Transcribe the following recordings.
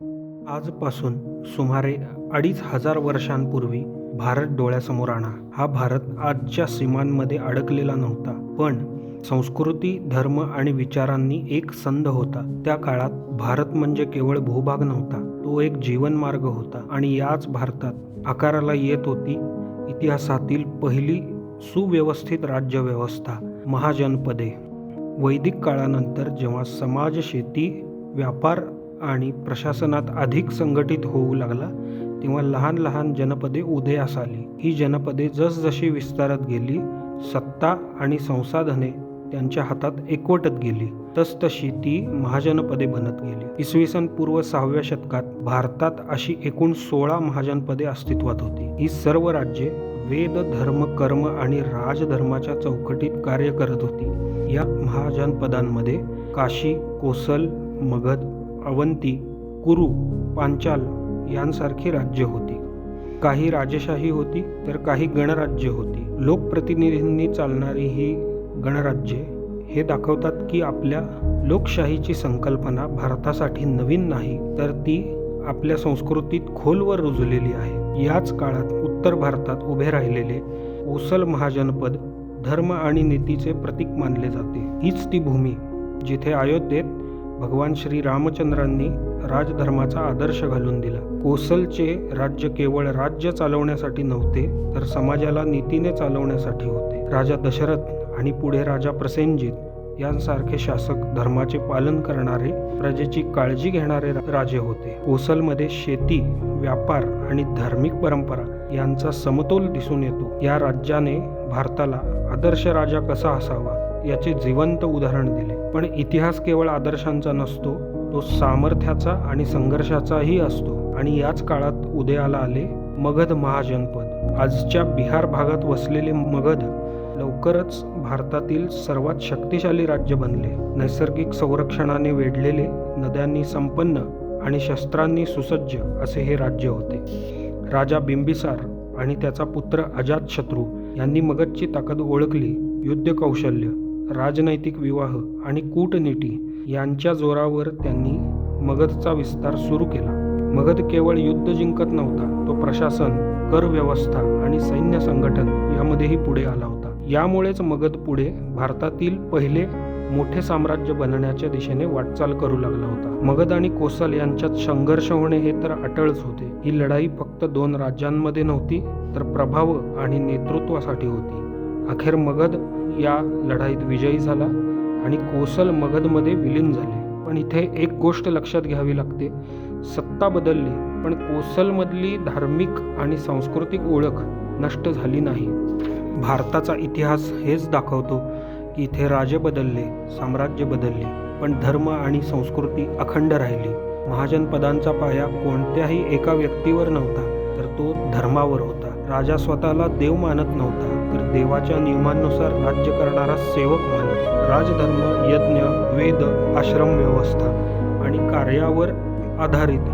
आजपासून सुमारे 2500 वर्षांपूर्वी भारत डोळ्यासमोर आला. हा भारत आजच्या सीमांमध्ये अडकलेला नव्हता, पण संस्कृती, धर्म आणि विचारांनी एक संध होता. त्या काळात भारत म्हणजे केवळ भूभाग नव्हता, तो एक जीवनमार्ग होता. आणि याच भारतात आकाराला येत होती इतिहासातील पहिली सुव्यवस्थित राज्यव्यवस्था, महाजनपदे. वैदिक काळानंतर जेव्हा समाज, शेती, व्यापार आणि प्रशासनात अधिक संघटित होऊ लागला, तेव्हा लहान लहान जनपदे उदयास आली. ही जनपदे जसजशी विस्तारत गेली, सत्ता आणि संसाधने त्यांच्या हातात एकवटत गेली, तसतशी ती महाजनपदे बनत गेली. इसवी सन पूर्व 6व्या शतकात भारतात अशी एकूण 16 महाजनपदे अस्तित्वात होती. ही सर्व राज्ये वेद, धर्म, कर्म आणि राजधर्माच्या चौकटीत कार्य करत होती. या महाजनपदांमध्ये काशी, कोसल, मगध, अवंती, कुरु, पांचाल यांसारखी राज्य होती. काही राजेशाही होती तर काही गणराज्य होती. लोकप्रतिनिधींनी चालणारी ही गणराज्ये हे दाखवतात की आपल्या लोकशाहीची संकल्पना भारतासाठी नवीन नाही, तर ती आपल्या संस्कृतीत खोलवर रुजलेली आहे. याच काळात उत्तर भारतात उभे राहिलेले कोसल महाजनपद धर्म आणि नीतीचे प्रतीक मानले जाते. हीच ती भूमी जिथे अयोध्येत भगवान श्री रामचंद्रांनी राजधर्माचा आदर्श घालून दिला. कोसलचे राज्य केवळ राज्य चालवण्यासाठी नव्हते, तर समाजाला नीतीने चालवण्यासाठी होते. राजा दशरथ आणि पुढे राजा प्रसेनजित यांसारखे शासक धर्माचे पालन करणारे, प्रजेची काळजी घेणारे राजे होते. कोसलमध्ये शेती, व्यापार आणि धार्मिक परंपरा यांचा समतोल दिसून येतो. या राज्याने भारताला आदर्श राजा कसा असावा याचे जिवंत उदाहरण दिले. पण इतिहास केवळ आदर्शांचा नसतो, तो सामर्थ्याचा आणि संघर्षाचाही असतो. आणि याच काळात उदयाला आले मगध महाजनपद. आजच्या बिहार भागात वसलेले मगध लवकरच भारतातील सर्वात शक्तिशाली राज्य बनले. नैसर्गिक संरक्षणाने वेढलेले, नद्यांनी संपन्न आणि शस्त्रांनी सुसज्ज असे हे राज्य होते. राजा बिंबिसार आणि त्याचा पुत्र अजातशत्रू यांनी मगधची ताकद ओळखली. युद्ध कौशल्य, राजनैतिक विवाह आणि कूटनीती यांच्या जोरावर त्यांनी मगधचा विस्तार सुरू केला. मगध केवळ युद्ध जिंकत नव्हता, तो प्रशासन, कर व्यवस्था आणि सैन्य संघटन यामध्येही पुढे आला होता. यामुळेच मगध पुढे भारतातील पहिले मोठे साम्राज्य बनण्याच्या दिशेने वाटचाल करू लागला होता. मगध आणि कोसल यांच्यात संघर्ष होणे हे तर अटळच होते. ही लढाई फक्त 2 राज्यांमध्ये नव्हती, तर प्रभाव आणि नेतृत्वासाठी होती. अखेर मगध या लढाईत विजयी झाला आणि कोसल मगधमध्ये विलीन झाले. पण इथे एक गोष्ट लक्षात घ्यावी लागते, सत्ता बदलली पण कोसलमधली धार्मिक आणि सांस्कृतिक ओळख नष्ट झाली नाही. भारताचा इतिहास हेच दाखवतो की इथे राजे बदलले, साम्राज्य बदलले, पण धर्म आणि संस्कृती अखंड राहिली. महाजनपदांचा पाया कोणत्याही एका व्यक्तीवर नव्हता, तर तो धर्मावर होता. राजा स्वतःला देव मानत नव्हता, तर देवाच्या नियमांनुसार राज्य करणारा सेवक मानत. राजधर्म, यज्ञ, वेद, आश्रम व्यवस्था आणि कार्यावर आधारित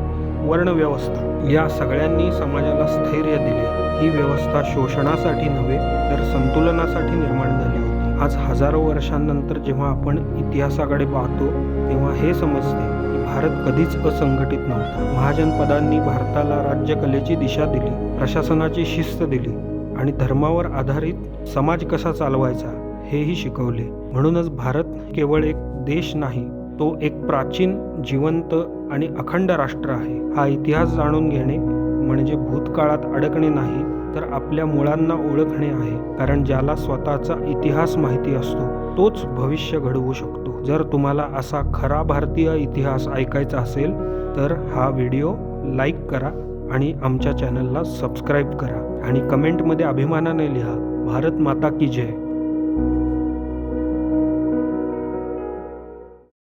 वर्णव्यवस्था या सगळ्यांनी समाजाला स्थैर्य दिले. ही व्यवस्था शोषणासाठी नव्हे, तर संतुलनासाठी निर्माण झाली होती. आज हजारो वर्षांनंतर जेव्हा आपण इतिहासाकडे पाहतो, तेव्हा हे समजते की भारत कधीच असंघटित नव्हता. महाजनपदांनी भारताला राज्यकलेची दिशा दिली, प्रशासनाची शिस्त दिली आणि धर्मावर आधारित समाज कसा चालवायचा हेही शिकवले. म्हणूनच भारत केवळ एक देश नाही, तो एक प्राचीन, जिवंत आणि अखंड राष्ट्र आहे. हा इतिहास जाणून घेणे म्हणजे भूतकाळात अडकणे नाही, तर आपल्या मुळांना ओळखणे आहे. कारण ज्याला स्वतःचा इतिहास माहिती असतो, तोच भविष्य घडवू शकतो. जर तुम्हाला असा खरा भारतीय इतिहास ऐकायचा असेल, तर हा व्हिडिओ लाईक करा आणि आमच्या चॅनलला सबस्क्राईब करा आणि कमेंटमध्ये अभिमानाने लिहा, भारत माता की जय.